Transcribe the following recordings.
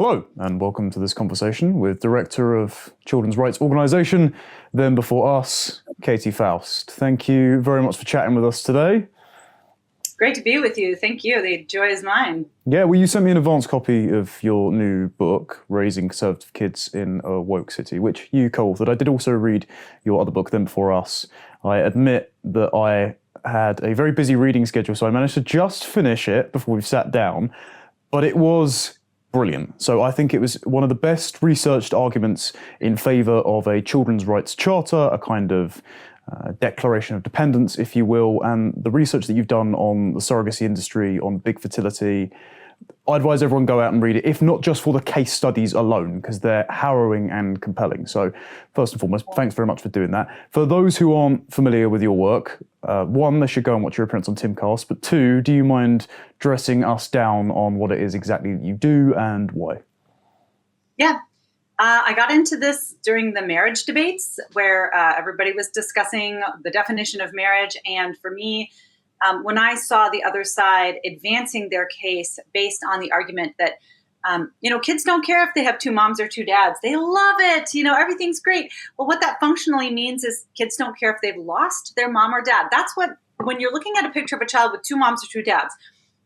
Hello, and welcome to this conversation with Director of Children's Rights Organisation, Then Before Us, Katy Faust. Thank you very much for chatting with us today. Great to be with you. Thank you. The joy is mine. Yeah, well, you sent me an advance copy of your new book, Raising Conservative Kids in a Woke City, which you co-authored. I did also read your other book, Then Before Us. I admit that I had a very busy reading schedule, so I managed to just finish it before we've sat down, but it was brilliant. So I think it was one of the best researched arguments in favour of a children's rights charter, a kind of declaration of dependence, if you will, and the research that you've done on the surrogacy industry, on big fertility. I advise everyone go out and read it, if not just for the case studies alone, because they're harrowing and compelling. So first and foremost, thanks very much for doing that. For those who aren't familiar with your work, one, they should go and watch your appearance on Timcast, but two, do you mind dressing us down on what it is exactly that you do and why? Yeah. I got into this during the marriage debates where everybody was discussing the definition of marriage. And for me, when I saw the other side advancing their case based on the argument that, kids don't care if they have two moms or two dads. They love it. Everything's great. Well, what that functionally means is kids don't care if they've lost their mom or dad. That's what, when you're looking at a picture of a child with two moms or two dads,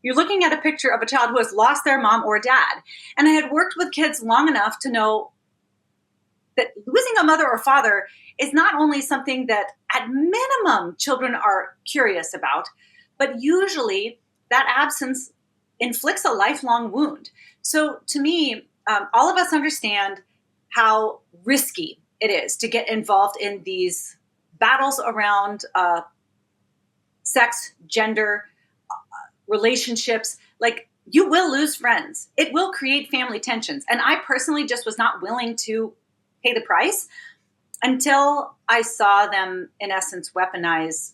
you're looking at a picture of a child who has lost their mom or dad. And I had worked with kids long enough to know that losing a mother or father is not only something that at minimum children are curious about, but usually that absence inflicts a lifelong wound. So to me, all of us understand how risky it is to get involved in these battles around sex, gender, relationships. Like, you will lose friends. It will create family tensions. And I personally just was not willing to pay the price until I saw them, in essence, weaponize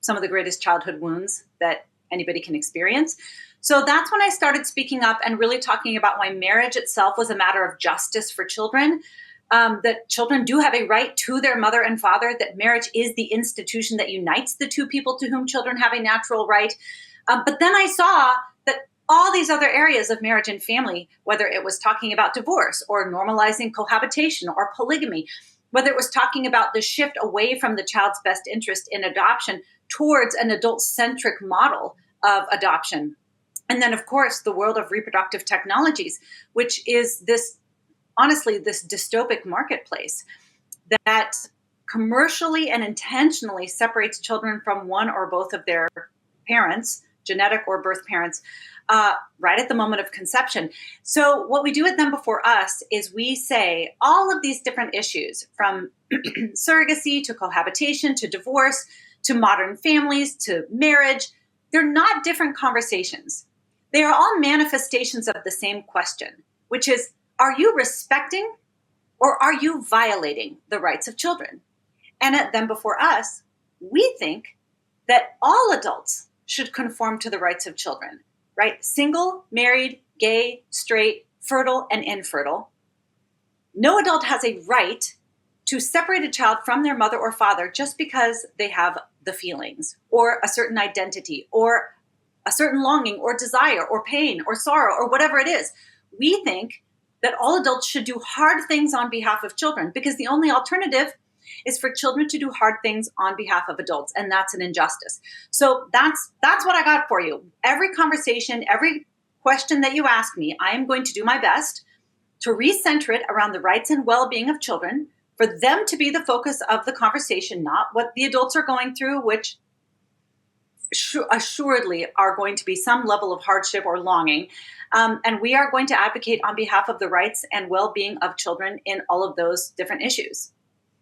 some of the greatest childhood wounds that anybody can experience. So that's when I started speaking up and really talking about why marriage itself was a matter of justice for children, that children do have a right to their mother and father, that marriage is the institution that unites the two people to whom children have a natural right. But then I saw that all these other areas of marriage and family, whether it was talking about divorce or normalizing cohabitation or polygamy, whether it was talking about the shift away from the child's best interest in adoption towards an adult-centric model of adoption. And then, of course, the world of reproductive technologies, which is this dystopic marketplace that commercially and intentionally separates children from one or both of their parents, genetic or birth parents, right at the moment of conception. So what we do at Them Before Us is we say all of these different issues, from surrogacy to cohabitation to divorce to modern families to marriage, they're not different conversations. They are all manifestations of the same question, which is, are you respecting or are you violating the rights of children? And at Them Before Us, we think that all adults should conform to the rights of children, right? Single, married, gay, straight, fertile, and infertile. No adult has a right to separate a child from their mother or father just because they have the feelings or a certain identity or a certain longing or desire or pain or sorrow or whatever it is. We think that all adults should do hard things on behalf of children because the only alternative is for children to do hard things on behalf of adults, and that's an injustice. So that's what I got for you. Every conversation, every question that you ask me, I am going to do my best to recenter it around the rights and well-being of children, for them to be the focus of the conversation, not what the adults are going through, which assuredly are going to be some level of hardship or longing. And we are going to advocate on behalf of the rights and well-being of children in all of those different issues.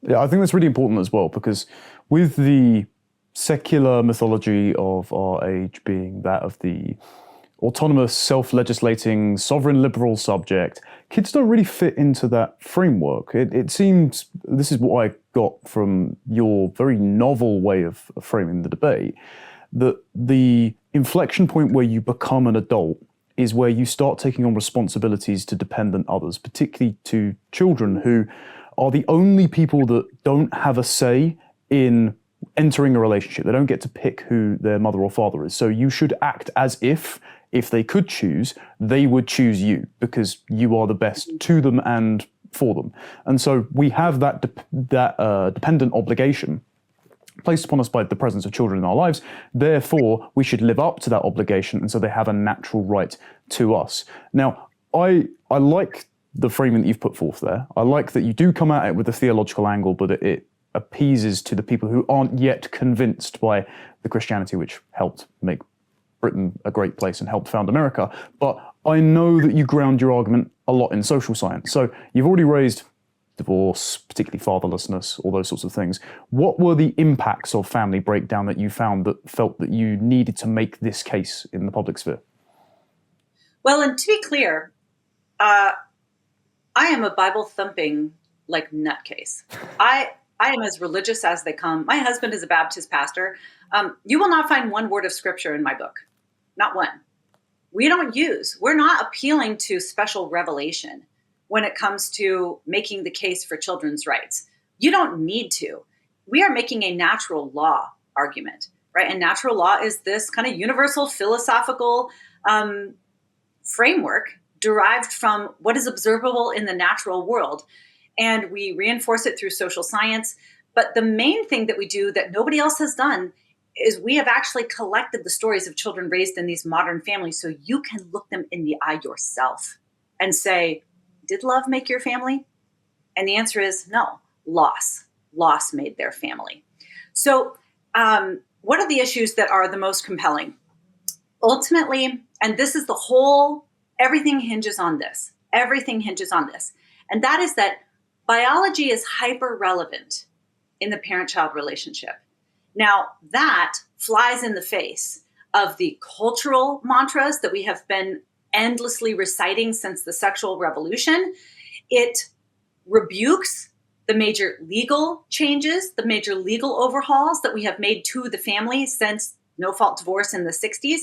Yeah, I think that's really important as well, because with the secular mythology of our age being that of the autonomous, self-legislating, sovereign liberal subject, kids don't really fit into that framework. It seems, this is what I got from your very novel way of framing the debate, that the inflection point where you become an adult is where you start taking on responsibilities to dependent others, particularly to children who are the only people that don't have a say in entering a relationship. They don't get to pick who their mother or father is. So you should act as if if they could choose, they would choose you because you are the best to them and for them. And so we have that dependent obligation placed upon us by the presence of children in our lives. Therefore, we should live up to that obligation, and so they have a natural right to us. Now, I like the framing that you've put forth there. I like that you do come at it with a theological angle, but it appeases to the people who aren't yet convinced by the Christianity which helped make Britain a great place and helped found America. But I know that you ground your argument a lot in social science. So you've already raised divorce, particularly fatherlessness, all those sorts of things. What were the impacts of family breakdown that you found that felt that you needed to make this case in the public sphere? Well, and to be clear, I am a Bible thumping nutcase. I am as religious as they come. My husband is a Baptist pastor. You will not find one word of scripture in my book. Not one. We're not appealing to special revelation when it comes to making the case for children's rights. You don't need to. We are making a natural law argument, right? And natural law is this kind of universal philosophical framework derived from what is observable in the natural world. And we reinforce it through social science. But the main thing that we do that nobody else has done is we have actually collected the stories of children raised in these modern families so you can look them in the eye yourself and say, did love make your family? And the answer is no, loss. Loss made their family. So what are the issues that are the most compelling? Ultimately, and this is everything hinges on this. Everything hinges on this. And that is that biology is hyper relevant in the parent-child relationship. Now, that flies in the face of the cultural mantras that we have been endlessly reciting since the sexual revolution. It rebukes the major legal changes, the major legal overhauls that we have made to the family since no-fault divorce in the 60s.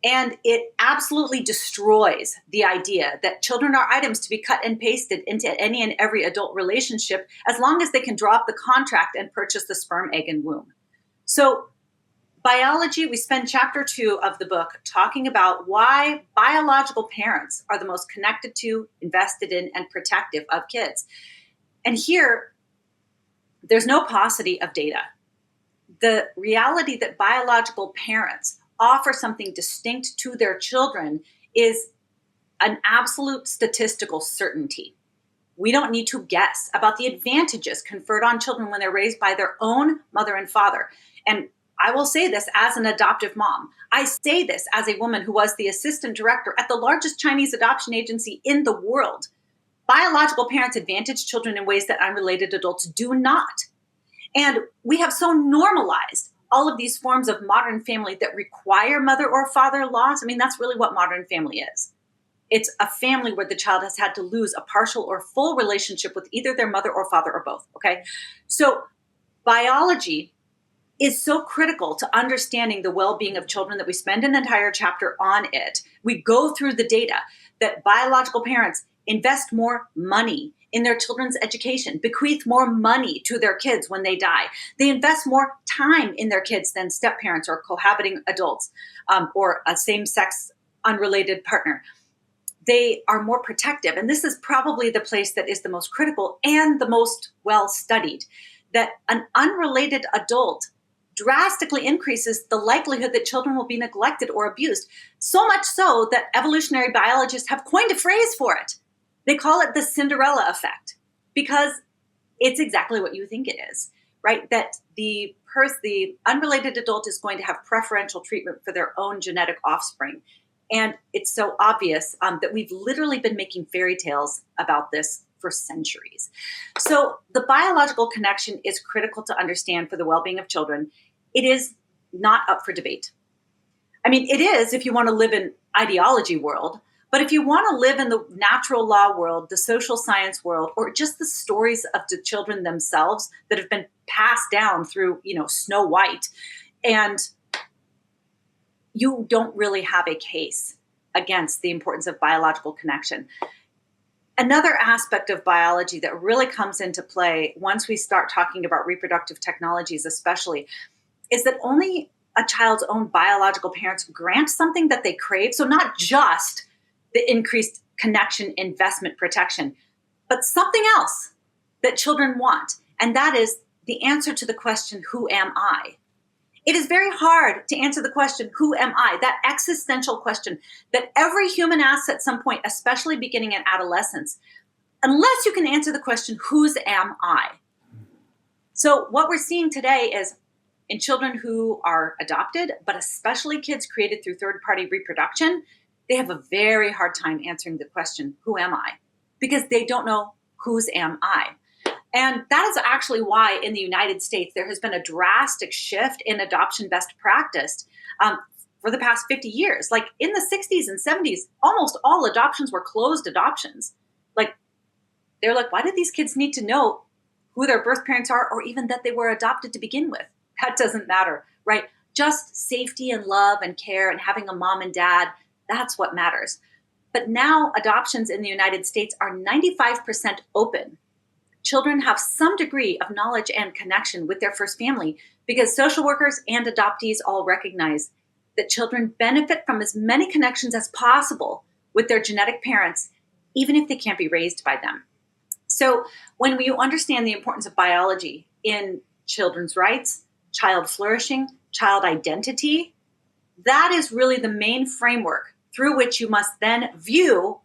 And it absolutely destroys the idea that children are items to be cut and pasted into any and every adult relationship as long as they can draw up the contract and purchase the sperm, egg, and womb. So biology, we spend chapter 2 of the book talking about why biological parents are the most connected to, invested in, and protective of kids. And here, there's no paucity of data. The reality that biological parents offer something distinct to their children is an absolute statistical certainty. We don't need to guess about the advantages conferred on children when they're raised by their own mother and father. And I will say this as an adoptive mom. I say this as a woman who was the assistant director at the largest Chinese adoption agency in the world. Biological parents advantage children in ways that unrelated adults do not. And we have so normalized all of these forms of modern family that require mother or father loss. I mean, that's really what modern family is. It's a family where the child has had to lose a partial or full relationship with either their mother or father or both, okay? So biology is so critical to understanding the well-being of children that we spend an entire chapter on it. We go through the data that biological parents invest more money in their children's education, bequeath more money to their kids when they die. They invest more time in their kids than step-parents or cohabiting adults or a same-sex unrelated partner. They are more protective. And this is probably the place that is the most critical and the most well-studied, that an unrelated adult drastically increases the likelihood that children will be neglected or abused. So much so that evolutionary biologists have coined a phrase for it. They call it the Cinderella effect, because it's exactly what you think it is, right? That the unrelated adult is going to have preferential treatment for their own genetic offspring. And it's so obvious that we've literally been making fairy tales about this for centuries. So the biological connection is critical to understand for the well-being of children. It is not up for debate. I mean, it is if you want to live in ideology world, but if you want to live in the natural law world, the social science world, or just the stories of the children themselves that have been passed down through, Snow White, and you don't really have a case against the importance of biological connection. Another aspect of biology that really comes into play once we start talking about reproductive technologies especially, is that only a child's own biological parents grant something that they crave. So not just the increased connection, investment, protection, but something else that children want. And that is the answer to the question, who am I? It is very hard to answer the question, who am I? That existential question that every human asks at some point, especially beginning in adolescence, unless you can answer the question, whose am I? So what we're seeing today is in children who are adopted, but especially kids created through third-party reproduction, they have a very hard time answering the question, who am I? Because they don't know whose am I? And that is actually why in the United States, there has been a drastic shift in adoption best practice for the past 50 years. Like in the 60s and 70s, almost all adoptions were closed adoptions. Like they're like, why did these kids need to know who their birth parents are or even that they were adopted to begin with? That doesn't matter, right? Just safety and love and care and having a mom and dad, that's what matters. But now adoptions in the United States are 95% open. Children have some degree of knowledge and connection with their first family because social workers and adoptees all recognize that children benefit from as many connections as possible with their genetic parents, even if they can't be raised by them. So when you understand the importance of biology in children's rights, child flourishing, child identity, that is really the main framework through which you must then view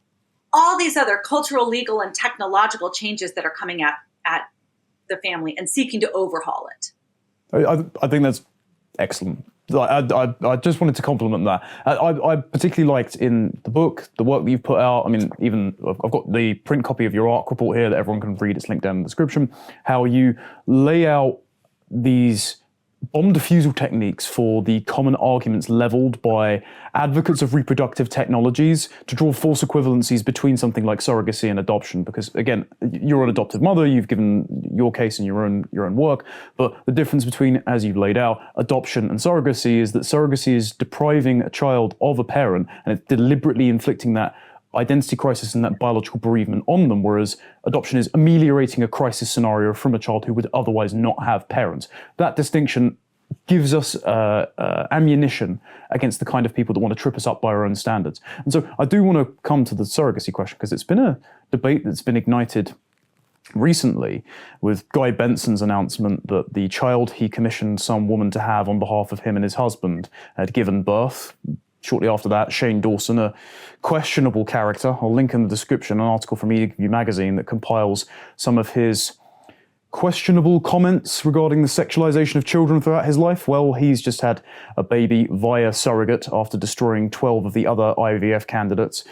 all these other cultural, legal, and technological changes that are coming at the family and seeking to overhaul it. I think that's excellent. I just wanted to compliment that. I particularly liked in the book, the work that you've put out. I mean, even I've got the print copy of your ARC report here that everyone can read. It's linked down in the description. How you lay out these bomb defusal techniques for the common arguments leveled by advocates of reproductive technologies to draw false equivalencies between something like surrogacy and adoption. Because again, you're an adoptive mother, you've given your case in your own work, but the difference between, as you've laid out, adoption and surrogacy is that surrogacy is depriving a child of a parent and it's deliberately inflicting that identity crisis and that biological bereavement on them, whereas adoption is ameliorating a crisis scenario from a child who would otherwise not have parents. That distinction gives us ammunition against the kind of people that want to trip us up by our own standards. And so I do want to come to the surrogacy question, because it's been a debate that's been ignited recently with Guy Benson's announcement that the child he commissioned some woman to have on behalf of him and his husband had given birth. Shortly after that, Shane Dawson, a questionable character, I'll link in the description an article from EW magazine that compiles some of his questionable comments regarding the sexualization of children throughout his life. Well, he's just had a baby via surrogate after destroying 12 of the other IVF candidates.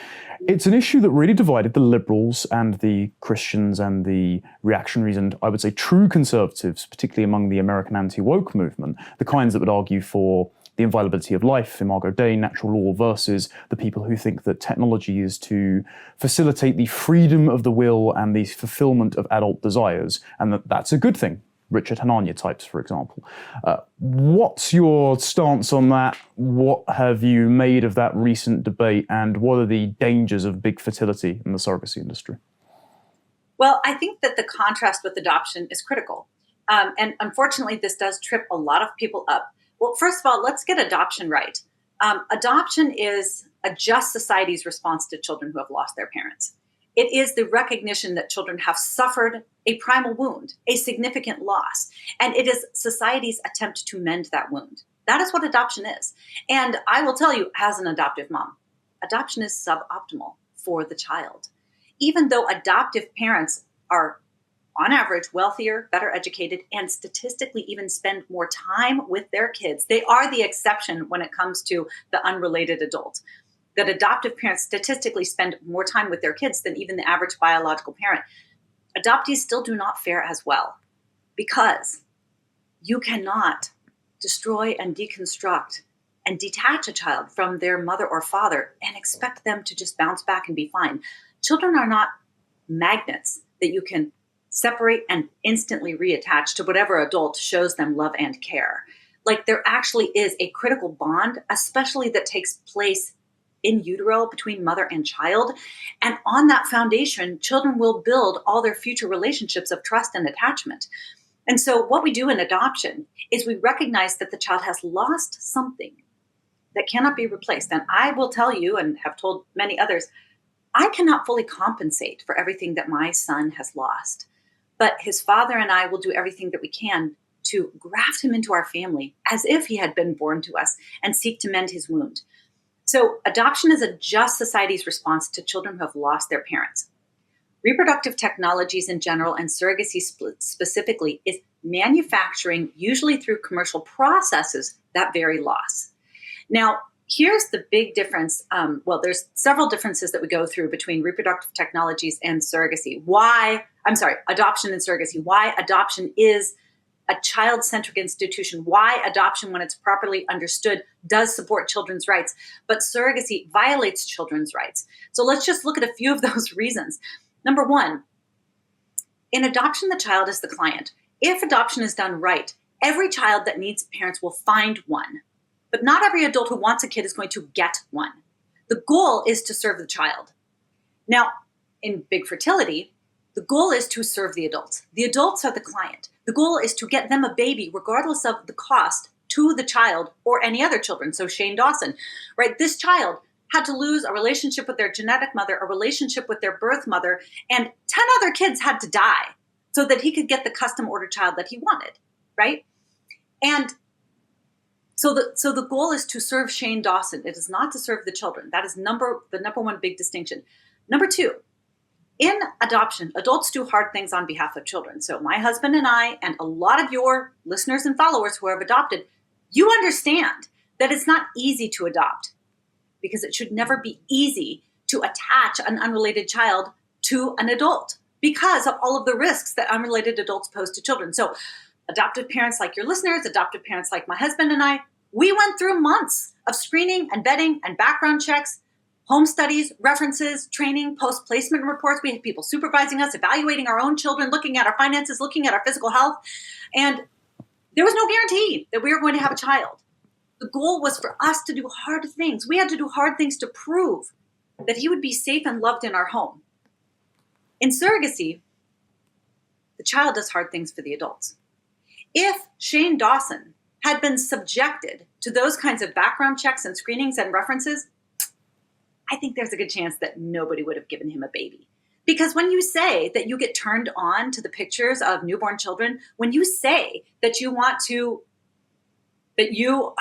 It's an issue that really divided the liberals and the Christians and the reactionaries and, I would say, true conservatives, particularly among the American anti-woke movement, the kinds that would argue for the inviolability of life, imago Dei, natural law, versus the people who think that technology is to facilitate the freedom of the will and the fulfillment of adult desires, and that that's a good thing. Richard Hanania types, for example. What's your stance on that? What have you made of that recent debate, and what are the dangers of big fertility in the surrogacy industry? Well, I think that the contrast with adoption is critical. And unfortunately, this does trip a lot of people up. Well, first of all, let's get adoption right. Adoption is a just society's response to children who have lost their parents. It is the recognition that children have suffered a primal wound, a significant loss, and it is society's attempt to mend that wound. That is what adoption is. And I will tell you, as an adoptive mom, adoption is suboptimal for the child. Even though adoptive parents are on average, wealthier, better educated, and statistically even spend more time with their kids. They are the exception when it comes to the unrelated adult. That adoptive parents statistically spend more time with their kids than even the average biological parent. Adoptees still do not fare as well because you cannot destroy and deconstruct and detach a child from their mother or father and expect them to just bounce back and be fine. Children are not magnets that you can separate and instantly reattach to whatever adult shows them love and care. Like there actually is a critical bond, especially that takes place in utero between mother and child. And on that foundation, children will build all their future relationships of trust and attachment. And so what we do in adoption is we recognize that the child has lost something that cannot be replaced. And I will tell you, and have told many others, I cannot fully compensate for everything that my son has lost. But his father and I will do everything that we can to graft him into our family as if he had been born to us and seek to mend his wound. So adoption is a just society's response to children who have lost their parents. Reproductive technologies in general and surrogacy specifically is manufacturing, usually through commercial processes, that very loss. Now, here's the big difference. There's several differences that we go through between reproductive technologies and surrogacy. Adoption and surrogacy. Why adoption is a child-centric institution. Why adoption, when it's properly understood, does support children's rights, but surrogacy violates children's rights. So let's just look at a few of those reasons. Number one, in adoption, the child is the client. If adoption is done right, every child that needs parents will find one. But not every adult who wants a kid is going to get one. The goal is to serve the child. Now, in big fertility, the goal is to serve the adults. The adults are the client. The goal is to get them a baby, regardless of the cost, to the child or any other children. So Shane Dawson, right? This child had to lose a relationship with their genetic mother, a relationship with their birth mother, and 10 other kids had to die so that he could get the custom ordered child that he wanted, right? And so the goal is to serve Shane Dawson. It is not to serve the children. That is the number one big distinction. Number two, in adoption, adults do hard things on behalf of children. So my husband and I, and a lot of your listeners and followers who have adopted, you understand that it's not easy to adopt, because it should never be easy to attach an unrelated child to an adult because of all of the risks that unrelated adults pose to children. So adoptive parents like your listeners, adoptive parents like my husband and I, we went through months of screening and vetting and background checks, home studies, references, training, post-placement reports. We had people supervising us, evaluating our own children, looking at our finances, looking at our physical health. And there was no guarantee that we were going to have a child. The goal was for us to do hard things. We had to do hard things to prove that he would be safe and loved in our home. In surrogacy, the child does hard things for the adults. If Shane Dawson had been subjected to those kinds of background checks and screenings and references, I think there's a good chance that nobody would have given him a baby. Because when you say that you get turned on to the pictures of newborn children, when you say that you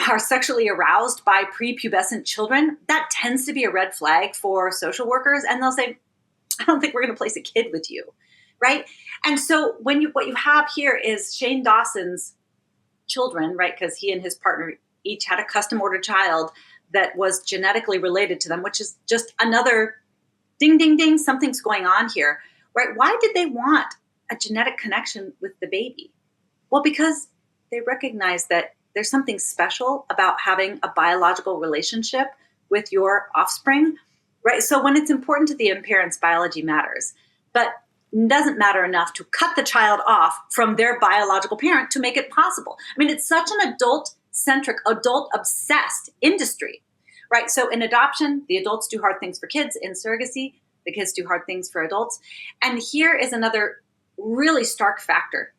are sexually aroused by prepubescent children, that tends to be a red flag for social workers. And they'll say, I don't think we're going to place a kid with you, right? And so what you have here is Shane Dawson's children, right? Because he and his partner each had a custom ordered child that was genetically related to them, which is just another ding, ding, ding, something's going on here, right? Why did they want a genetic connection with the baby? Well, because they recognize that there's something special about having a biological relationship with your offspring, right? So when it's important to the parents, biology matters, but it doesn't matter enough to cut the child off from their biological parent to make it possible. I mean, it's such an adult-centric, adult-obsessed industry, right? So in adoption, the adults do hard things for kids. In surrogacy, the kids do hard things for adults. And here is another really stark factor.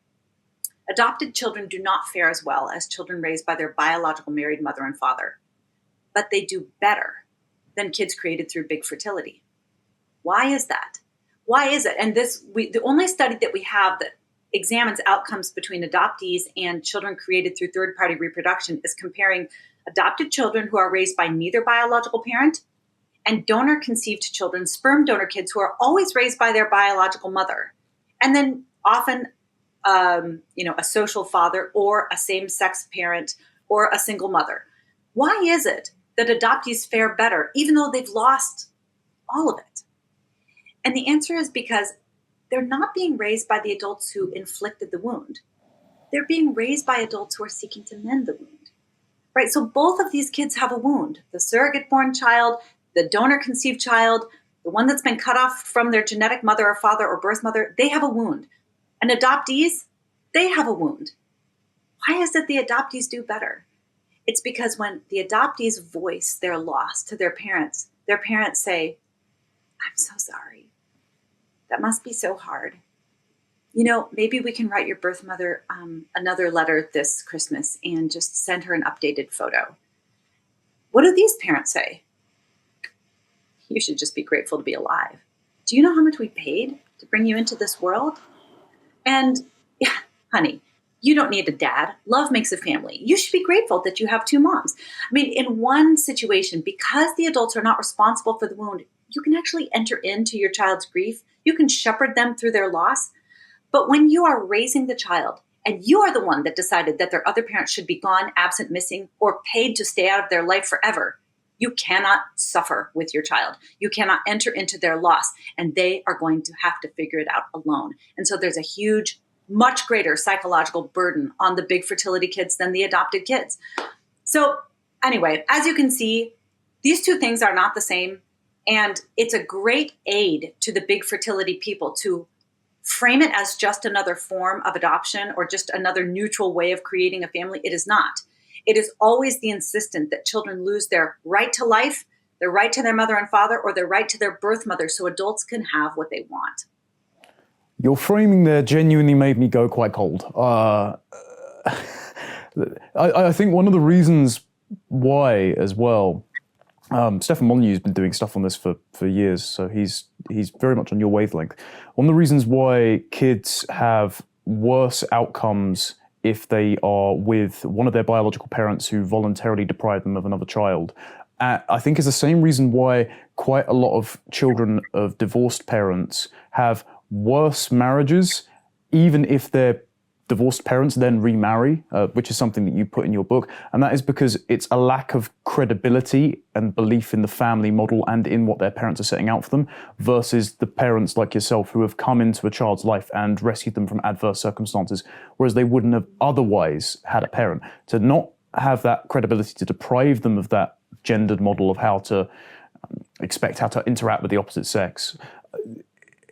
Adopted children do not fare as well as children raised by their biological married mother and father, but they do better than kids created through big fertility. Why is that? Why is it? And the only study that we have that examines outcomes between adoptees and children created through third-party reproduction is comparing adopted children who are raised by neither biological parent and donor-conceived children, sperm donor kids who are always raised by their biological mother, and then often a social father or a same-sex parent or a single mother. Why is it that adoptees fare better even though they've lost all of it? And the answer is because they're not being raised by the adults who inflicted the wound. They're being raised by adults who are seeking to mend the wound, right? So both of these kids have a wound. The surrogate-born child, the donor-conceived child, the one that's been cut off from their genetic mother or father or birth mother, they have a wound. And adoptees, they have a wound. Why is it the adoptees do better? It's because when the adoptees voice their loss to their parents say, I'm so sorry. That must be so hard. maybe we can write your birth mother another letter this Christmas and just send her an updated photo. What do these parents say? You should just be grateful to be alive. Do you know how much we paid to bring you into this world? And yeah, honey, you don't need a dad. Love makes a family. You should be grateful that you have two moms. I mean, in one situation, because the adults are not responsible for the wound, you can actually enter into your child's grief. You can shepherd them through their loss. But when you are raising the child and you are the one that decided that their other parent should be gone, absent, missing, or paid to stay out of their life forever, you cannot suffer with your child. You cannot enter into their loss, and they are going to have to figure it out alone. And so there's a huge, much greater psychological burden on the big fertility kids than the adopted kids. So anyway, as you can see, these two things are not the same. And it's a great aid to the big fertility people to frame it as just another form of adoption or just another neutral way of creating a family. It is not. It is always the insistence that children lose their right to life, their right to their mother and father, or their right to their birth mother so adults can have what they want. Your framing there genuinely made me go quite cold. I think one of the reasons why as well, Stefan Molyneux's been doing stuff on this for years, so he's very much on your wavelength. One of the reasons why kids have worse outcomes if they are with one of their biological parents who voluntarily deprive them of another child, I think is the same reason why quite a lot of children of divorced parents have worse marriages, even if their divorced parents then remarry, which is something that you put in your book. And that is because it's a lack of credibility and belief in the family model and in what their parents are setting out for them, versus the parents like yourself who have come into a child's life and rescued them from adverse circumstances, whereas they wouldn't have otherwise had a parent. To not have that credibility, to deprive them of that gendered model of how to expect how to interact with the opposite sex,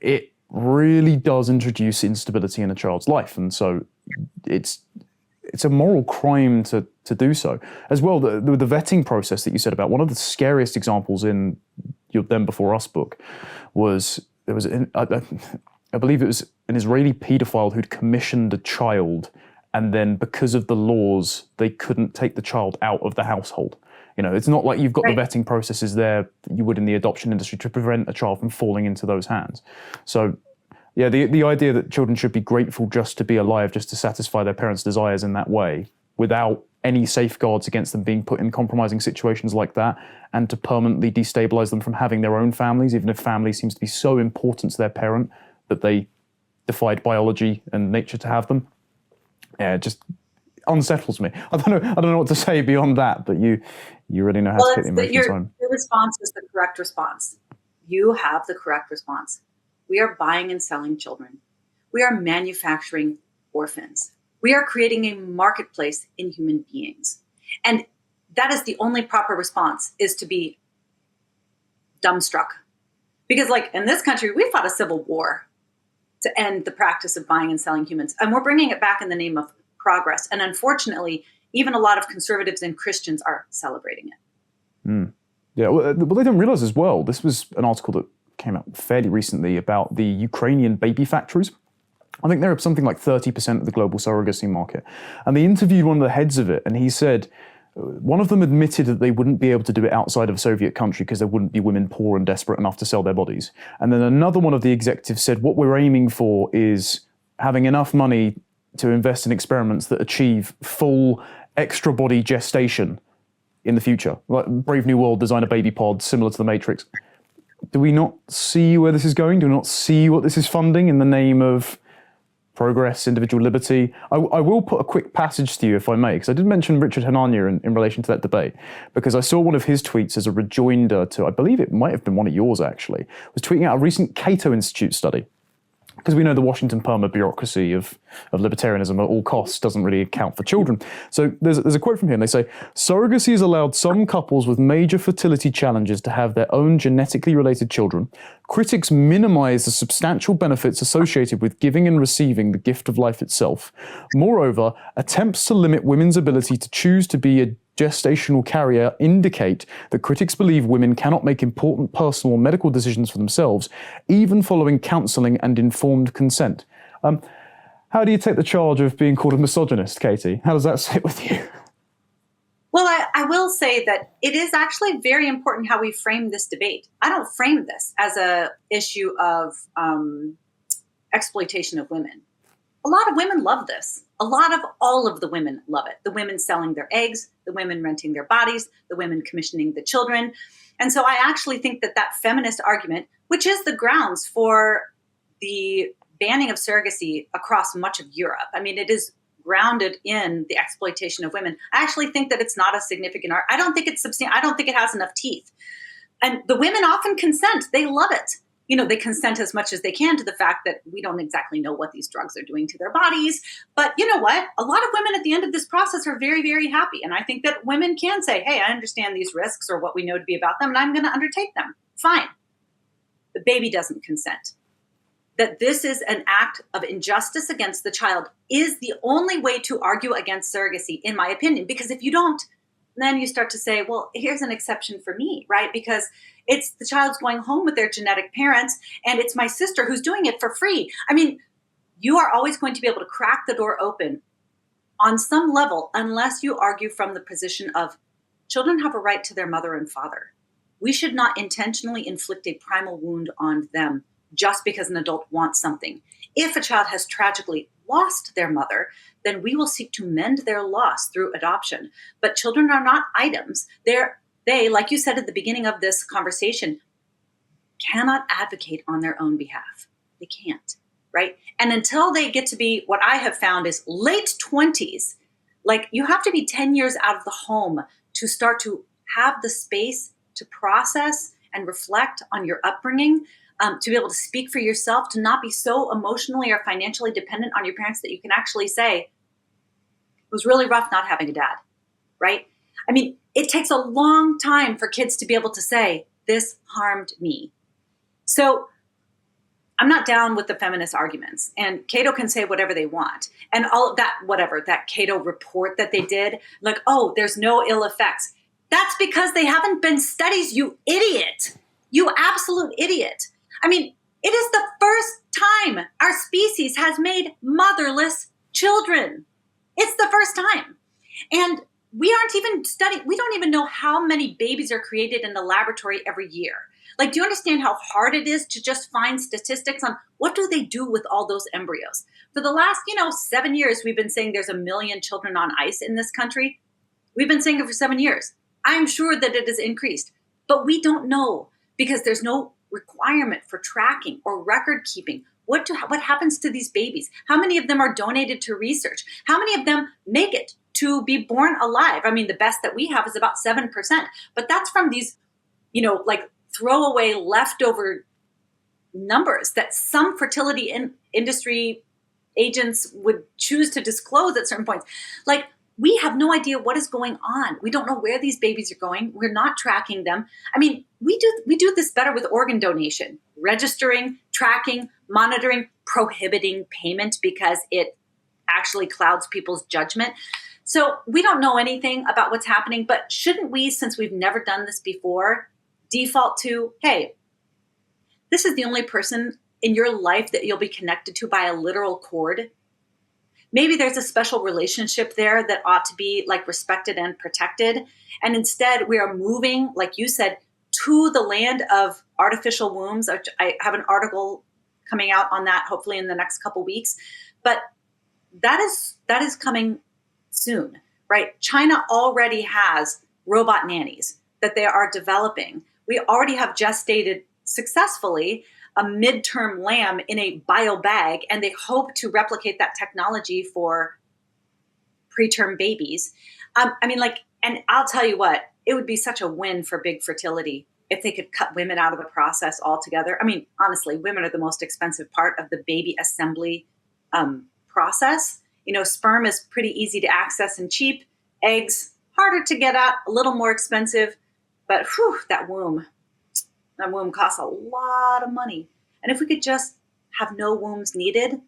it really does introduce instability in a child's life. And so it's a moral crime to do so. As well, the vetting process that you said about, one of the scariest examples in your Them Before Us book was, I believe it was an Israeli paedophile who'd commissioned a child, and then because of the laws, they couldn't take the child out of the household. It's not like you've got the vetting processes there that you would in the adoption industry to prevent a child from falling into those hands. So, yeah, the idea that children should be grateful just to be alive, just to satisfy their parents' desires in that way, without any safeguards against them being put in compromising situations like that, and to permanently destabilize them from having their own families, even if family seems to be so important to their parent that they defied biology and nature to have them. Yeah, it just unsettles me. I don't know what to say beyond that, but you really know how to hit the emotions home. Your response is the correct response. You have the correct response. We are buying and selling children. We are manufacturing orphans. We are creating a marketplace in human beings. And that is the only proper response, is to be dumbstruck. Because in this country, we fought a civil war to end the practice of buying and selling humans. And we're bringing it back in the name of progress. And unfortunately, even a lot of conservatives and Christians are celebrating it. Yeah, well, they don't realize as well, this was an article that came out fairly recently about the Ukrainian baby factories. I think they're something like 30% of the global surrogacy market. And they interviewed one of the heads of it, and he said, one of them admitted that they wouldn't be able to do it outside of a Soviet country because there wouldn't be women poor and desperate enough to sell their bodies. And then another one of the executives said, what we're aiming for is having enough money to invest in experiments that achieve full extra body gestation in the future. Like Brave New World, design a baby pod similar to the Matrix. Do we not see where this is going? Do we not see what this is funding in the name of progress, individual liberty? I will put a quick passage to you, if I may, because I did mention Richard Hanania in relation to that debate, because I saw one of his tweets as a rejoinder to, I believe it might have been one of yours actually, was tweeting out a recent Cato Institute study. Because we know the Washington perma bureaucracy of libertarianism at all costs doesn't really account for children. So there's a quote from here, and they say, surrogacy has allowed some couples with major fertility challenges to have their own genetically related children. Critics minimize the substantial benefits associated with giving and receiving the gift of life itself. Moreover, attempts to limit women's ability to choose to be a gestational carrier indicate that critics believe women cannot make important personal or medical decisions for themselves, even following counselling and informed consent. How do you take the charge of being called a misogynist, Katy? How does that sit with you? Well, I will say that it is actually very important how we frame this debate. I don't frame this as a issue of exploitation of women. A lot of women love this. All of the women love it. The women selling their eggs, the women renting their bodies, the women commissioning the children. And so I actually think that that feminist argument, which is the grounds for the banning of surrogacy across much of Europe, I mean, it is grounded in the exploitation of women. I actually think that it's not a significant I don't think it's substantial. I don't think it has enough teeth. And the women often consent. They love it. They consent as much as they can to the fact that we don't exactly know what these drugs are doing to their bodies. But you know what? A lot of women at the end of this process are very, very happy. And I think that women can say, hey, I understand these risks or what we know to be about them, and I'm going to undertake them. Fine. The baby doesn't consent. That this is an act of injustice against the child is the only way to argue against surrogacy, in my opinion. Because if you don't, then you start to say, well, here's an exception for me, right? Because it's the child's going home with their genetic parents, and it's my sister who's doing it for free. I mean, you are always going to be able to crack the door open on some level unless you argue from the position of children have a right to their mother and father. We should not intentionally inflict a primal wound on them just because an adult wants something. If a child has tragically lost their mother, then we will seek to mend their loss through adoption. But children are not items. They, like you said at the beginning of this conversation, cannot advocate on their own behalf. They can't, right? And until they get to be what I have found is late 20s, like you have to be 10 years out of the home to start to have the space to process and reflect on your upbringing, to be able to speak for yourself, to not be so emotionally or financially dependent on your parents that you can actually say, it was really rough not having a dad, right? I mean, it takes a long time for kids to be able to say, this harmed me. So I'm not down with the feminist arguments, and Cato can say whatever they want. And all of that, whatever, that Cato report that they did, like, oh, there's no ill effects. That's because they haven't been studies, you idiot. You absolute idiot. I mean, it is the first time our species has made motherless children. It's the first time. And we aren't even studying, we don't even know how many babies are created in the laboratory every year. Like, do you understand how hard it is to just find statistics on what do they do with all those embryos? For the last, 7 years, we've been saying there's 1 million children on ice in this country. We've been saying it for 7 years. I'm sure that it has increased, but we don't know because there's no requirement for tracking or record keeping. What happens to these babies? How many of them are donated to research? How many of them make it to be born alive? I mean, the best that we have is about 7%, but that's from these, like throwaway leftover numbers that some fertility industry agents would choose to disclose at certain points. Like, we have no idea what is going on. We don't know where these babies are going. We're not tracking them. I mean, we do this better with organ donation, registering, tracking, monitoring, prohibiting payment because it actually clouds people's judgment. So we don't know anything about what's happening, but shouldn't we, since we've never done this before, default to, hey, this is the only person in your life that you'll be connected to by a literal cord? Maybe there's a special relationship there that ought to be like respected and protected. And instead we are moving, like you said, to the land of artificial wombs. I have an article coming out on that, hopefully in the next couple weeks. But that is coming soon, right? China already has robot nannies that they are developing. We already have gestated successfully a midterm lamb in a bio bag, and they hope to replicate that technology for preterm babies. And I'll tell you what, it would be such a win for big fertility if they could cut women out of the process altogether. I mean, honestly, women are the most expensive part of the baby assembly process. Sperm is pretty easy to access and cheap. Eggs, harder to get at, a little more expensive. But that womb costs a lot of money. And if we could just have no wombs needed,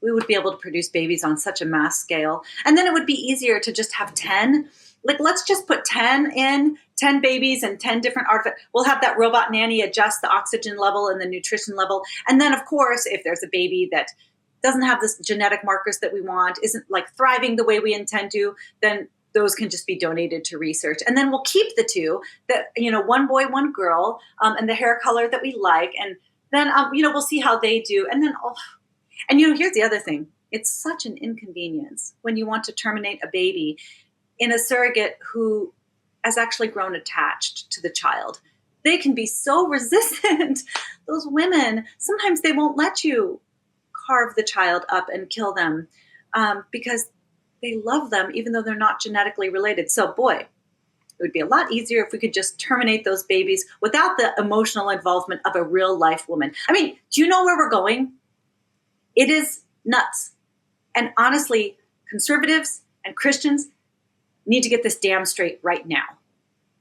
we would be able to produce babies on such a mass scale. And then it would be easier to just have 10. Like, let's just put 10 babies and 10 different artifacts. We'll have that robot nanny adjust the oxygen level and the nutrition level. And then, of course, if there's a baby that doesn't have this genetic markers that we want, isn't like thriving the way we intend to, then those can just be donated to research. And then we'll keep the two that, one boy, one girl, and the hair color that we like. And then, we'll see how they do. And then, here's the other thing. It's such an inconvenience when you want to terminate a baby in a surrogate who has actually grown attached to the child. They can be so resistant. Those women, sometimes they won't let you carve the child up and kill them because they love them, even though they're not genetically related. So, boy, it would be a lot easier if we could just terminate those babies without the emotional involvement of a real life woman. I mean, do you know where we're going? It is nuts. And honestly, conservatives and Christians need to get this damn straight right now,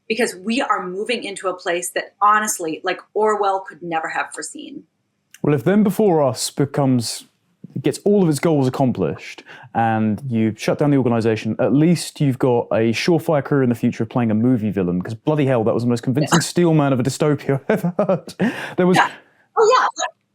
because we are moving into a place that honestly, like Orwell could never have foreseen. Well, if Them Before Us gets all of its goals accomplished and you shut down the organisation, at least you've got a surefire career in the future of playing a movie villain, because bloody hell, that was the most convincing steel man of a dystopia I've ever heard. There was... Oh, yeah.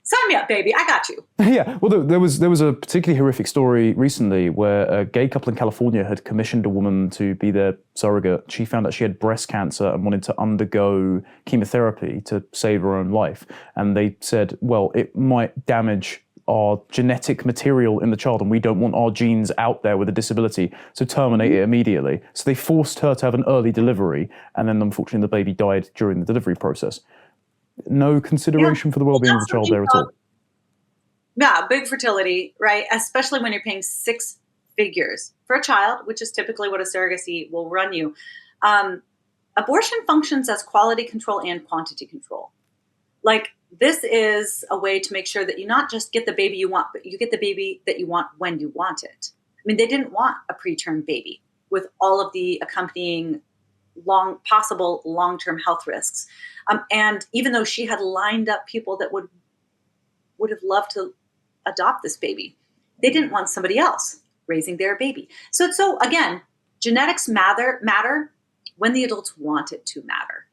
Sign me up, baby. I got you. Yeah. Well, there was a particularly horrific story recently where a gay couple in California had commissioned a woman to be their surrogate. She found out she had breast cancer and wanted to undergo chemotherapy to save her own life. And they said, well, it might damage our genetic material in the child, and we don't want our genes out there with a disability, so terminate it immediately. So they forced her to have an early delivery, and then unfortunately the baby died during the delivery process. No consideration for the well-being of the child there at all. Yeah, big fertility, right? Especially when you're paying 6 figures for a child, which is typically what a surrogacy will run you. Abortion functions as quality control and quantity control. Like, this is a way to make sure that you not just get the baby you want, but you get the baby that you want when you want it. I mean, they didn't want a preterm baby with all of the accompanying possible long-term health risks. And even though she had lined up people that would have loved to adopt this baby, they didn't want somebody else raising their baby. So again, genetics matter when the adults want it to matter.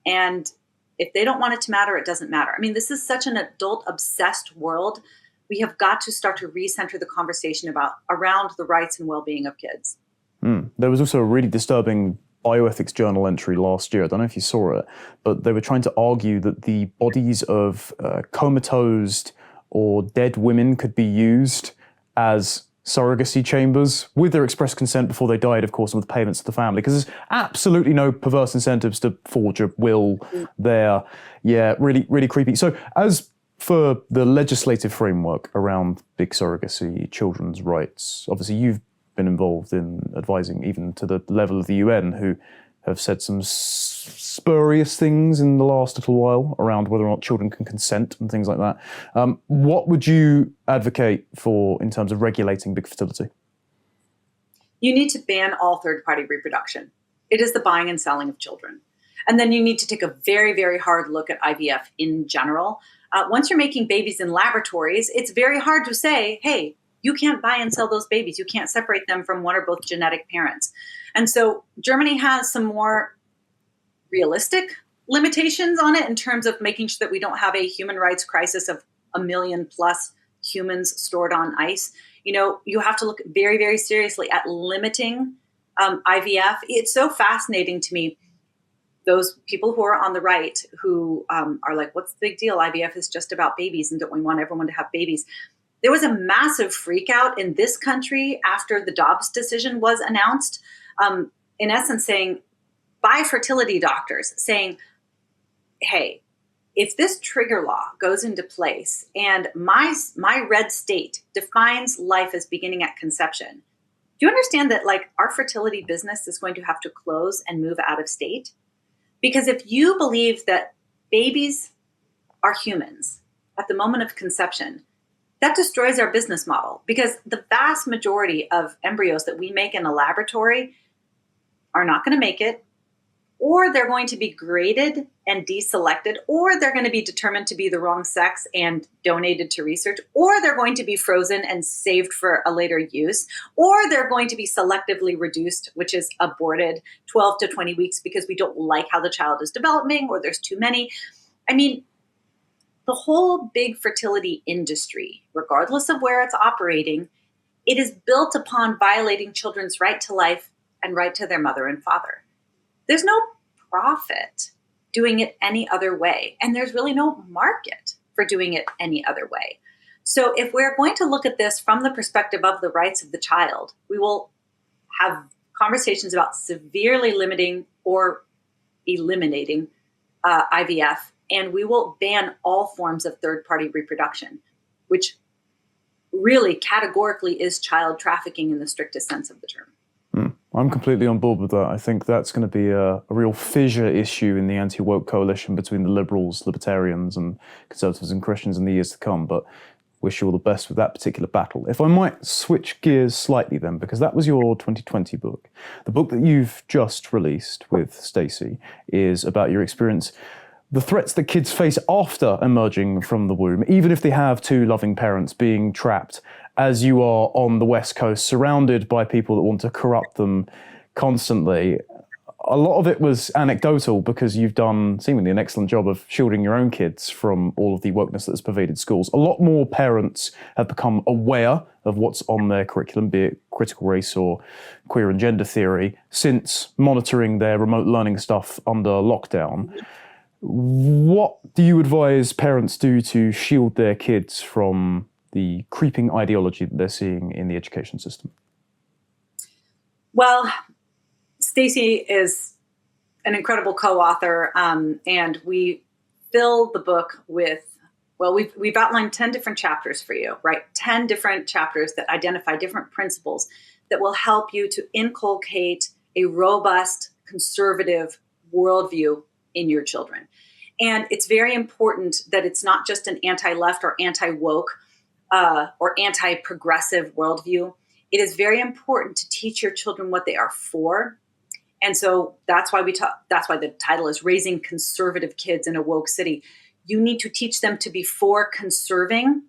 And if they don't want it to matter, it doesn't matter. I mean, this is such an adult-obsessed world. We have got to start to recenter the conversation around the rights and well-being of kids. There was also a really disturbing bioethics journal entry last year. I don't know if you saw it, but they were trying to argue that the bodies of comatose or dead women could be used as surrogacy chambers with their express consent before they died, of course, and with payments to the family, because there's absolutely no perverse incentives to forge a will there. Yeah, really, really creepy. So as for the legislative framework around big surrogacy, children's rights, obviously you've been involved in advising even to the level of the UN, who have said some spurious things in the last little while around whether or not children can consent and things like that. What would you advocate for in terms of regulating big fertility? You need to ban all third-party reproduction. It is the buying and selling of children. And then you need to take a very, very hard look at IVF in general. Once you're making babies in laboratories, it's very hard to say, hey, you can't buy and sell those babies. You can't separate them from one or both genetic parents. And so Germany has some more realistic limitations on it in terms of making sure that we don't have a human rights crisis of 1 million plus humans stored on ice. You have to look very, very seriously at limiting IVF. It's so fascinating to me, those people who are on the right who are like, what's the big deal? IVF is just about babies, and don't we want everyone to have babies? There was a massive freak out in this country after the Dobbs decision was announced, in essence saying, by fertility doctors, saying, hey, if this trigger law goes into place and my red state defines life as beginning at conception, do you understand that our fertility business is going to have to close and move out of state? Because if you believe that babies are humans at the moment of conception, that destroys our business model, because the vast majority of embryos that we make in a laboratory are not going to make it, or they're going to be graded and deselected, or they're going to be determined to be the wrong sex and donated to research, or they're going to be frozen and saved for a later use, or they're going to be selectively reduced, which is aborted 12 to 20 weeks because we don't like how the child is developing, or there's too many. I mean, the whole big fertility industry, regardless of where it's operating, it is built upon violating children's right to life and right to their mother and father. There's no profit doing it any other way, and there's really no market for doing it any other way. So if we're going to look at this from the perspective of the rights of the child, we will have conversations about severely limiting or eliminating IVF, and we will ban all forms of third-party reproduction, which really categorically is child trafficking in the strictest sense of the term. I'm completely on board with that. I think that's going to be a real fissure issue in the anti-woke coalition between the liberals, libertarians, and conservatives and Christians in the years to come. But wish you all the best with that particular battle. If I might switch gears slightly then, because that was your 2020 book. The book that you've just released with Stacey is about your experience, the threats that kids face after emerging from the womb, even if they have two loving parents, being trapped as you are on the West Coast, surrounded by people that want to corrupt them constantly. A lot of it was anecdotal because you've done seemingly an excellent job of shielding your own kids from all of the wokeness that has pervaded schools. A lot more parents have become aware of what's on their curriculum, be it critical race or queer and gender theory, since monitoring their remote learning stuff under lockdown. What do you advise parents do to shield their kids from the creeping ideology that they're seeing in the education system? Well, Stacey is an incredible co-author, and we fill the book with, well, we've outlined 10 different chapters for you, right? 10 different chapters that identify different principles that will help you to inculcate a robust, conservative worldview in your children. And it's very important that it's not just an anti-left or anti-woke or anti-progressive worldview. It is very important to teach your children what they are for. And so that's why that's why the title is Raising Conservative Kids in a Woke City. You need to teach them to be for conserving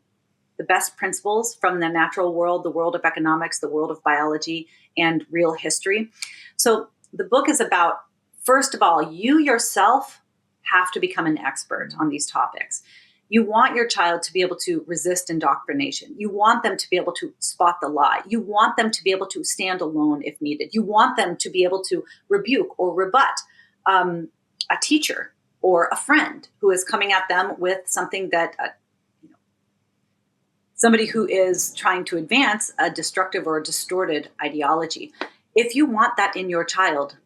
the best principles from the natural world, the world of economics, the world of biology, and real history. So the book is about, first of all, you yourself have to become an expert on these topics. You want your child to be able to resist indoctrination. You want them to be able to spot the lie. You want them to be able to stand alone if needed. You want them to be able to rebuke or rebut a teacher or a friend who is coming at them with something that, somebody who is trying to advance a destructive or distorted ideology. If you want that in your child,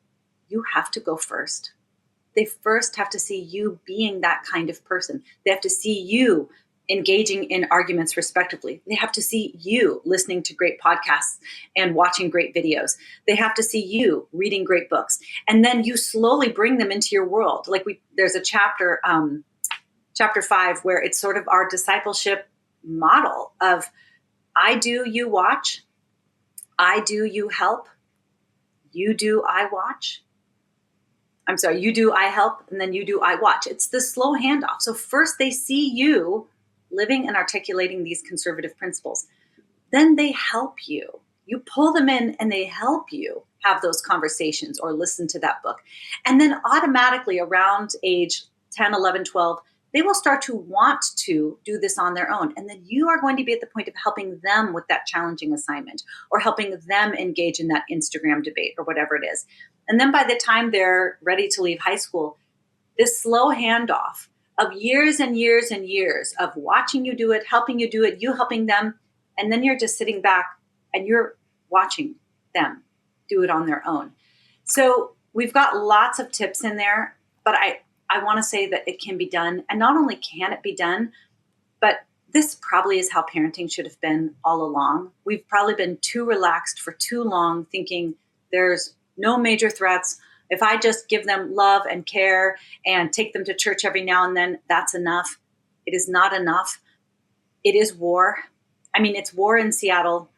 you have to go first. They first have to see you being that kind of person. They have to see you engaging in arguments respectively. They have to see you listening to great podcasts and watching great videos. They have to see you reading great books. And then you slowly bring them into your world. Like there's a chapter 5, where it's sort of our discipleship model of I do, you watch. I do, you help. You do, I watch. I'm sorry, you do, I help, and then you do, I watch. It's the slow handoff. So first they see you living and articulating these conservative principles. Then they help you. You pull them in and they help you have those conversations or listen to that book. And then automatically around age 10, 11, 12, they will start to want to do this on their own. And then you are going to be at the point of helping them with that challenging assignment or helping them engage in that Instagram debate or whatever it is. And then by the time they're ready to leave high school, this slow handoff of years and years and years of watching you do it, helping you do it, you helping them, and then you're just sitting back and you're watching them do it on their own. So we've got lots of tips in there, but I want to say that it can be done. And not only can it be done, but this probably is how parenting should have been all along. We've probably been too relaxed for too long, thinking there's no major threats. If I just give them love and care and take them to church every now and then, that's enough. It is not enough. It is war. I mean, it's war in Seattle.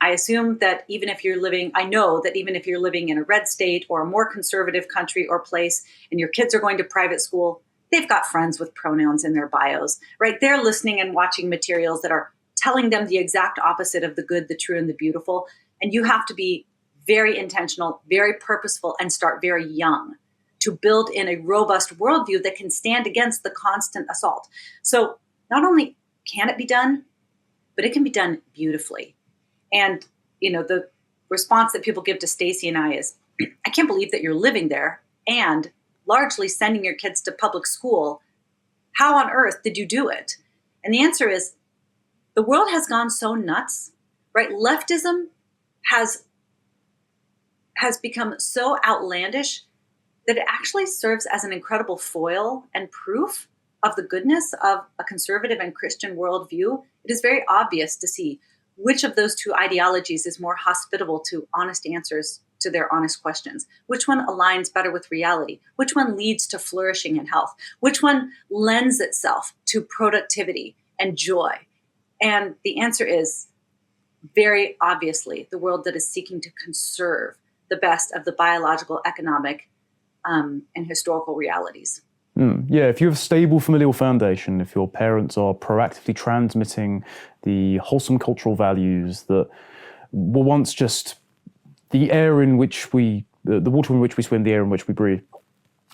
I assume that I know that even if you're living in a red state or a more conservative country or place and your kids are going to private school, they've got friends with pronouns in their bios, right? They're listening and watching materials that are telling them the exact opposite of the good, the true, and the beautiful. And you have to be very intentional, very purposeful, and start very young to build in a robust worldview that can stand against the constant assault. So not only can it be done, but it can be done beautifully. And, the response that people give to Stacy and I is, I can't believe that you're living there and largely sending your kids to public school. How on earth did you do it? And the answer is, the world has gone so nuts, right? Leftism has become so outlandish that it actually serves as an incredible foil and proof of the goodness of a conservative and Christian worldview. It is very obvious to see which of those two ideologies is more hospitable to honest answers to their honest questions, which one aligns better with reality, which one leads to flourishing and health, which one lends itself to productivity and joy. And the answer is very obviously the world that is seeking to conserve the best of the biological, economic, and historical realities. Yeah, if you have a stable familial foundation, if your parents are proactively transmitting the wholesome cultural values that were once just the air in which the water in which we swim, the air in which we breathe,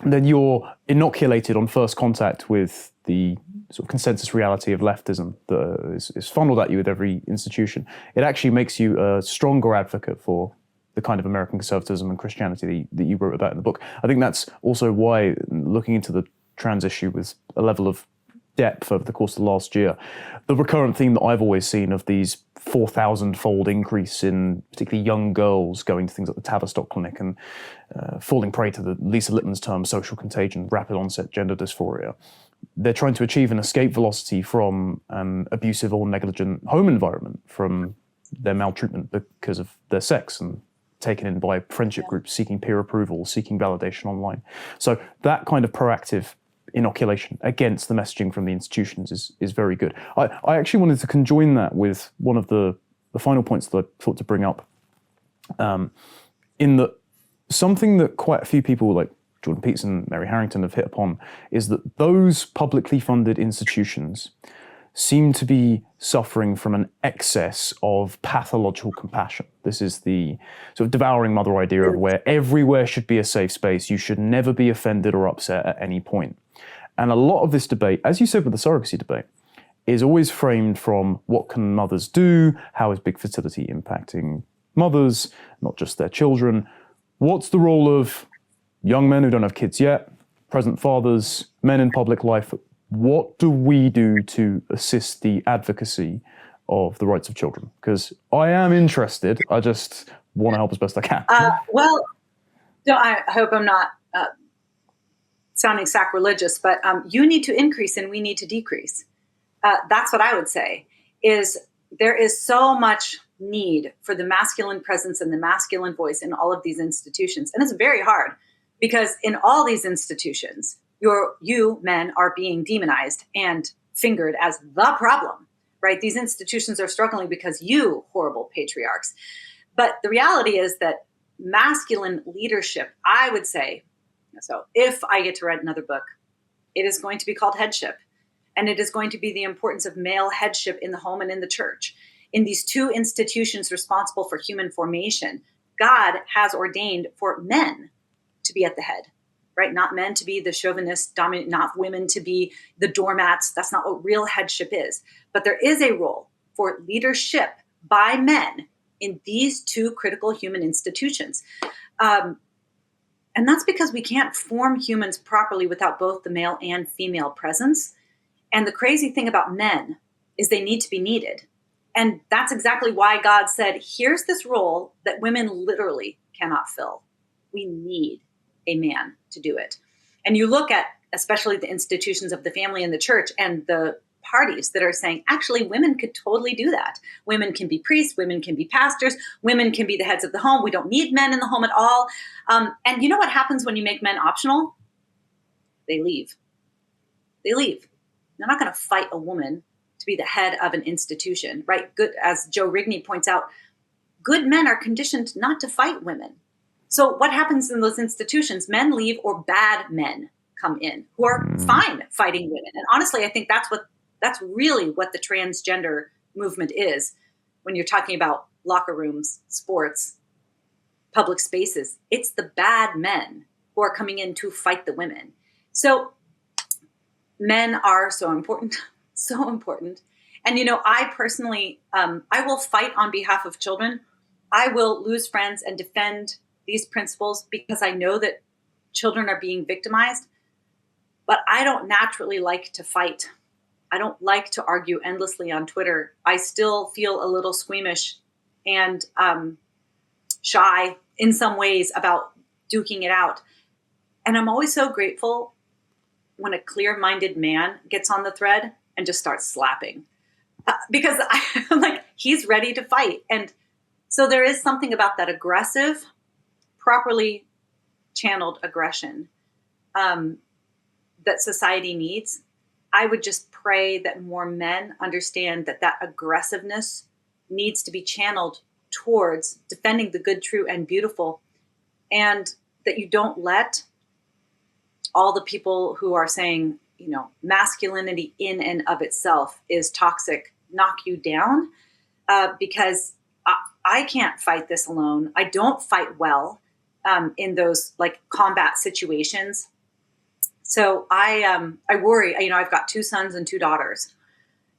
then you're inoculated on first contact with the sort of consensus reality of leftism that is funneled at you with every institution. It actually makes you a stronger advocate for the kind of American conservatism and Christianity that you wrote about in the book. I think that's also why, looking into the trans issue with a level of depth over the course of the last year, the recurrent theme that I've always seen of these 4,000-fold increase in particularly young girls going to things like the Tavistock Clinic and falling prey to the Lisa Lippman's term social contagion, rapid onset gender dysphoria. They're trying to achieve an escape velocity from an abusive or negligent home environment, from their maltreatment because of their sex, and taken in by friendship groups seeking peer approval, seeking validation online. So that kind of proactive inoculation against the messaging from the institutions is very good. I actually wanted to conjoin that with one of the final points that I thought to bring up, in that something that quite a few people like Jordan Peterson, Mary Harrington have hit upon is that those publicly funded institutions seem to be suffering from an excess of pathological compassion. This is the sort of devouring mother idea of where everywhere should be a safe space. You should never be offended or upset at any point. And a lot of this debate, as you said with the surrogacy debate, is always framed from what can mothers do? How is big fertility impacting mothers, not just their children? What's the role of young men who don't have kids yet, present fathers, men in public life? What do we do to assist the advocacy of the rights of children? Because I am interested. I just want to help as best I can. I hope I'm not sounding sacrilegious, but you need to increase and we need to decrease. That's what I would say. Is there is so much need for the masculine presence and the masculine voice in all of these institutions. And it's very hard because in all these institutions, you men are being demonized and fingered as the problem, right? These institutions are struggling because you horrible patriarchs. But the reality is that masculine leadership, I would say, so if I get to write another book, it is going to be called Headship. And it is going to be the importance of male headship in the home and in the church. In these two institutions responsible for human formation, God has ordained for men to be at the head. Right? Not men to be the chauvinist dominant, not women to be the doormats. That's not what real headship is. But there is a role for leadership by men in these two critical human institutions. And that's because we can't form humans properly without both the male and female presence. And the crazy thing about men is they need to be needed. And that's exactly why God said, here's this role that women literally cannot fill. We need a man to do it. And you look at especially the institutions of the family and the church and the parties that are saying, actually, women could totally do that. Women can be priests, women can be pastors, women can be the heads of the home. We don't need men in the home at all. And you know what happens when you make men optional? They leave. They leave. They're not going to fight a woman to be the head of an institution, right? Good, as Joe Rigney points out, good men are conditioned not to fight women. So what happens in those institutions? Men leave or bad men come in who are fine fighting women. And honestly, I think that's really what the transgender movement is when you're talking about locker rooms, sports, public spaces. It's the bad men who are coming in to fight the women. So men are so important, so important. And, I personally, I will fight on behalf of children. I will lose friends and defend these principles because I know that children are being victimized. But I don't naturally like to fight. I don't like to argue endlessly on Twitter. I still feel a little squeamish and shy in some ways about duking it out. And I'm always so grateful when a clear-minded man gets on the thread and just starts slapping. Because I'm like, he's ready to fight. And so there is something about that aggressive, properly channeled aggression that society needs. I would just pray that more men understand that aggressiveness needs to be channeled towards defending the good, true, and beautiful, and that you don't let all the people who are saying, masculinity in and of itself is toxic, knock you down, because I can't fight this alone. I don't fight well in those combat situations. So I worry. I've got 2 sons and 2 daughters,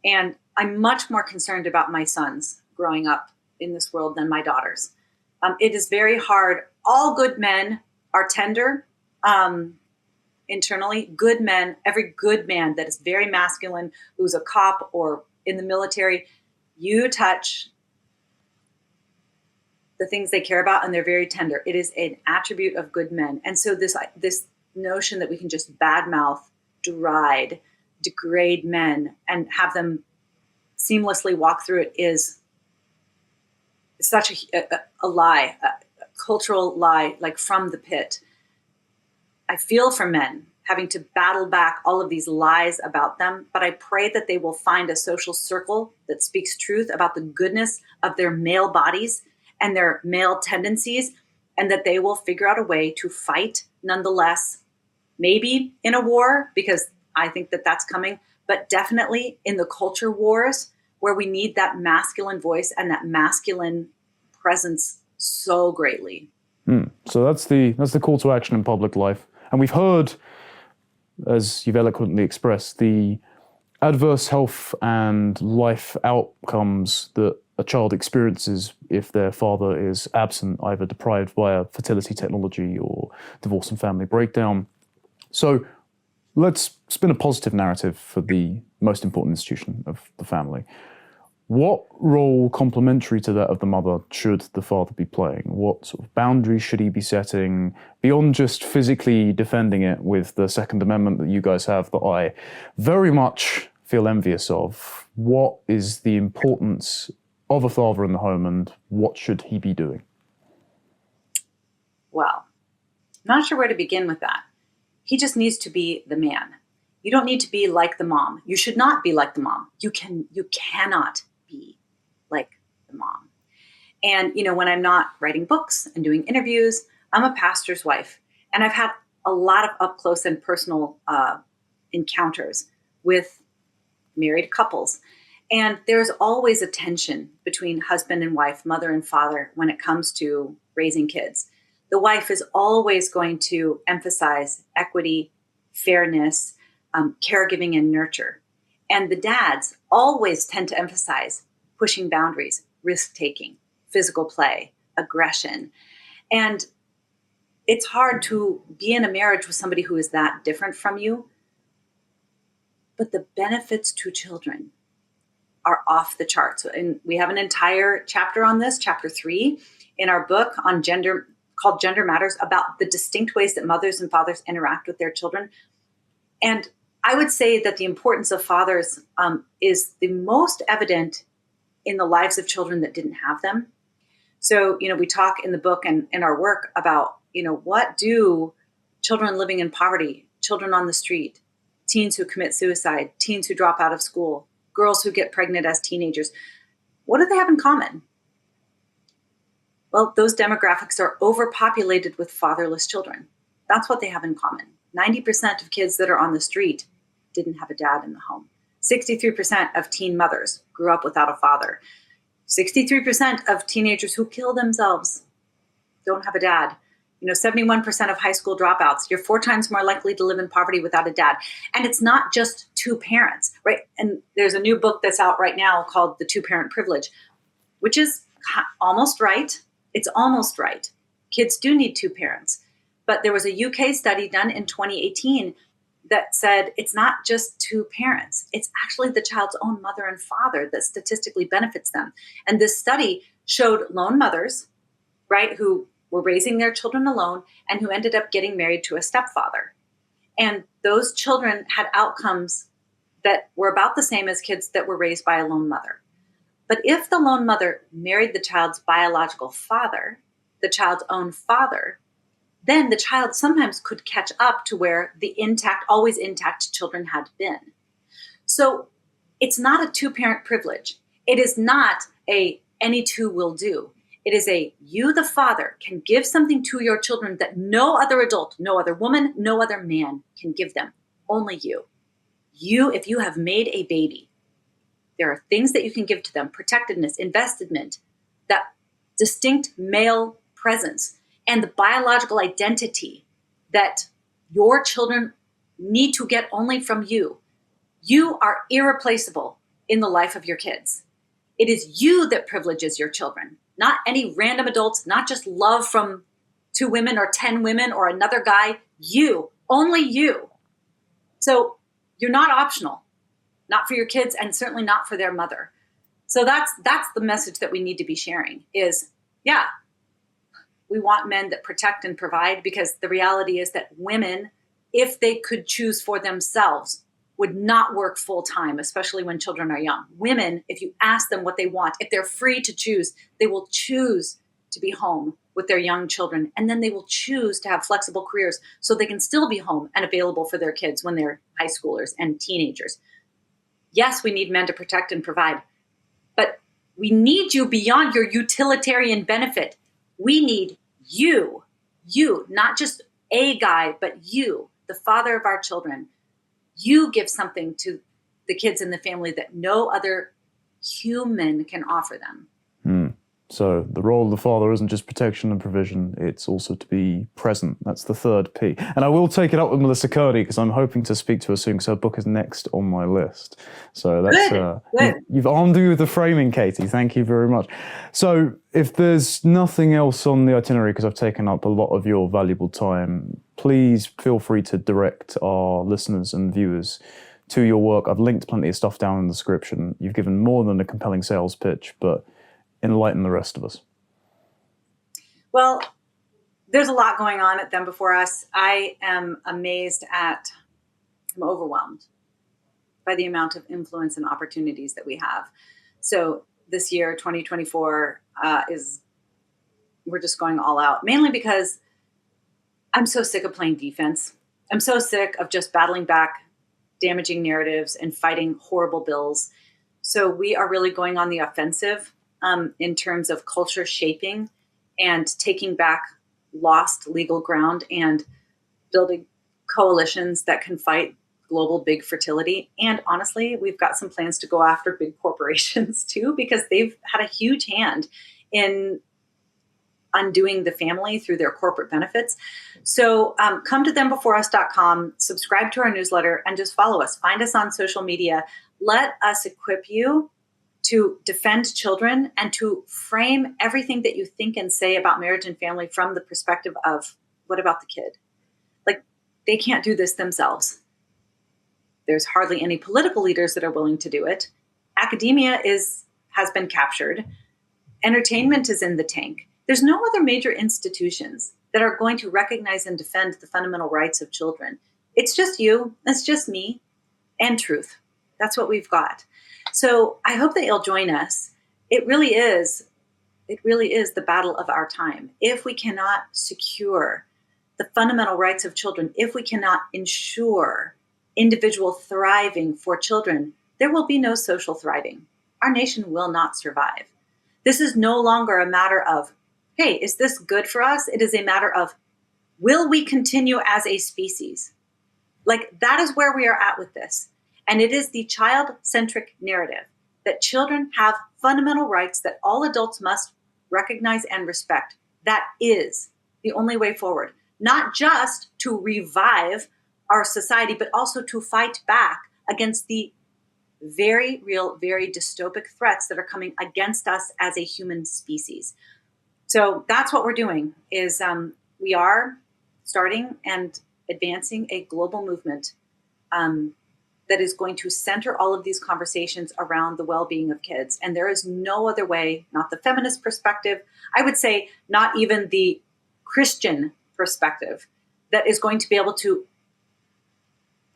and I'm much more concerned about my sons growing up in this world than my daughters. It is very hard. All good men are tender internally. Good men, every good man that is very masculine, who's a cop or in the military, you touch the things they care about, and they're very tender. It is an attribute of good men. And so this notion that we can just badmouth, deride, degrade men and have them seamlessly walk through it is such a lie, a cultural lie, from the pit. I feel for men having to battle back all of these lies about them, but I pray that they will find a social circle that speaks truth about the goodness of their male bodies and their male tendencies, and that they will figure out a way to fight nonetheless, maybe in a war, because I think that that's coming, but definitely in the culture wars where we need that masculine voice and that masculine presence so greatly. So that's the call to action in public life. And we've heard, as you've eloquently expressed, the adverse health and life outcomes that a child experiences if their father is absent, either deprived via fertility technology or divorce and family breakdown. So let's spin a positive narrative for the most important institution of the family. What role complementary to that of the mother should the father be playing? What sort of boundaries should he be setting beyond just physically defending it with the Second Amendment that you guys have that I very much feel envious of? What is the importance of a father in the home, and what should he be doing? Well, not sure where to begin with that. He just needs to be the man. You don't need to be like the mom. You should not be like the mom. You cannot be like the mom. And, when I'm not writing books and doing interviews, I'm a pastor's wife. And I've had a lot of up close and personal encounters with married couples. And there's always a tension between husband and wife, mother and father, when it comes to raising kids. The wife is always going to emphasize equity, fairness, caregiving, and nurture. And the dads always tend to emphasize pushing boundaries, risk-taking, physical play, aggression. And it's hard to be in a marriage with somebody who is that different from you. But the benefits to children are off the charts. And we have an entire chapter on this, chapter 3, in our book on gender, called Gender Matters, about the distinct ways that mothers and fathers interact with their children. And I would say that the importance of fathers is the most evident in the lives of children that didn't have them. So, we talk in the book and in our work about, what do children living in poverty, children on the street, teens who commit suicide, teens who drop out of school, girls who get pregnant as teenagers, what do they have in common? Well, those demographics are overpopulated with fatherless children. That's what they have in common. 90% of kids that are on the street didn't have a dad in the home. 63% of teen mothers grew up without a father. 63% of teenagers who kill themselves don't have a dad. 71% of high school dropouts. You're 4 times more likely to live in poverty without a dad. And it's not just two parents, right? And there's a new book that's out right now called The Two-Parent Privilege, which is almost right. It's almost right. Kids do need two parents. But there was a UK study done in 2018 that said it's not just two parents. It's actually the child's own mother and father that statistically benefits them. And this study showed lone mothers, right, who were raising their children alone and who ended up getting married to a stepfather. And those children had outcomes that were about the same as kids that were raised by a lone mother. But if the lone mother married the child's biological father, the child's own father, then the child sometimes could catch up to where the always intact children had been. So it's not a two-parent privilege. It is not any two will do. It is you, the father, can give something to your children that no other adult, no other woman, no other man can give them. Only you. You, if you have made a baby, there are things that you can give to them: protectiveness, investment, that distinct male presence, and the biological identity that your children need to get only from you. You are irreplaceable in the life of your kids. It is you that privileges your children, not any random adults, not just love from 2 women or 10 women or another guy. You, only you. So you're not optional, not for your kids and certainly not for their mother. So that's the message that we need to be sharing is, yeah, we want men that protect and provide, because the reality is that women, if they could choose for themselves, would not work full time, especially when children are young. Women, if you ask them what they want, if they're free to choose, they will choose to be home with their young children. And then they will choose to have flexible careers so they can still be home and available for their kids when they're high schoolers and teenagers. Yes, we need men to protect and provide, but we need you beyond your utilitarian benefit. We need you, not just a guy, but you, the father of our children. You give something to the kids in the family that no other human can offer them. So the role of the father isn't just protection and provision, it's also to be present. That's the third P. And I will take it up with Melissa Curdy because I'm hoping to speak to her soon because her book is next on my list. So that's Good. You've armed me with the framing, Katy. Thank you very much. So if there's nothing else on the itinerary, because I've taken up a lot of your valuable time, please feel free to direct our listeners and viewers to your work. I've linked plenty of stuff down in the description. You've given more than a compelling sales pitch, but enlighten the rest of us. Well, there's a lot going on at Them Before Us. I am I'm overwhelmed by the amount of influence and opportunities that we have. So this year, 2024, we're just going all out, mainly because I'm so sick of playing defense. I'm so sick of just battling back damaging narratives and fighting horrible bills. So we are really going on the offensive in terms of culture shaping and taking back lost legal ground and building coalitions that can fight global big fertility. And honestly, we've got some plans to go after big corporations too, because they've had a huge hand in undoing the family through their corporate benefits. So come to thembeforeus.com, subscribe to our newsletter, and just follow us. Find us on social media. Let us equip you to defend children and to frame everything that you think and say about marriage and family from the perspective of, what about the kid? Like, they can't do this themselves. There's hardly any political leaders that are willing to do it. Academia has been captured. Entertainment is in the tank. There's no other major institutions that are going to recognize and defend the fundamental rights of children. It's just you, it's just me, and truth. That's what we've got. So I hope that you'll join us. It really is the battle of our time. If we cannot secure the fundamental rights of children, if we cannot ensure individual thriving for children, there will be no social thriving. Our nation will not survive. This is no longer a matter of, hey, is this good for us? It is a matter of, will we continue as a species? Like, that is where we are at with this. And it is the child-centric narrative that children have fundamental rights that all adults must recognize and respect. That is the only way forward, not just to revive our society, but also to fight back against the very real, very dystopic threats that are coming against us as a human species. So that's what we're doing is we are starting and advancing a global movement that is going to center all of these conversations around the well-being of kids. And there is no other way, not the feminist perspective, I would say not even the Christian perspective, that is going to be able to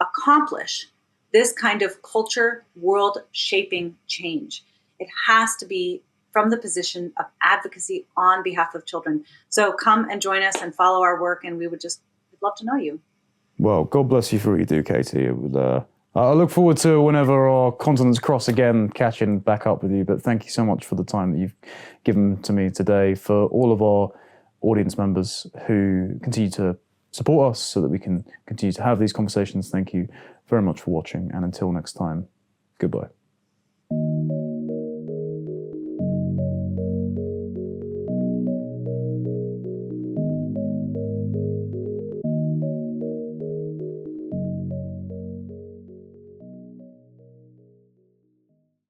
accomplish this kind of culture, world-shaping change. It has to be from the position of advocacy on behalf of children. So come and join us and follow our work, and we'd love to know you. Well, God bless you for what you do, Katy. I look forward to whenever our continents cross again, catching back up with you. But thank you so much for the time that you've given to me today. For all of our audience members who continue to support us so that we can continue to have these conversations, thank you very much for watching. And until next time, goodbye.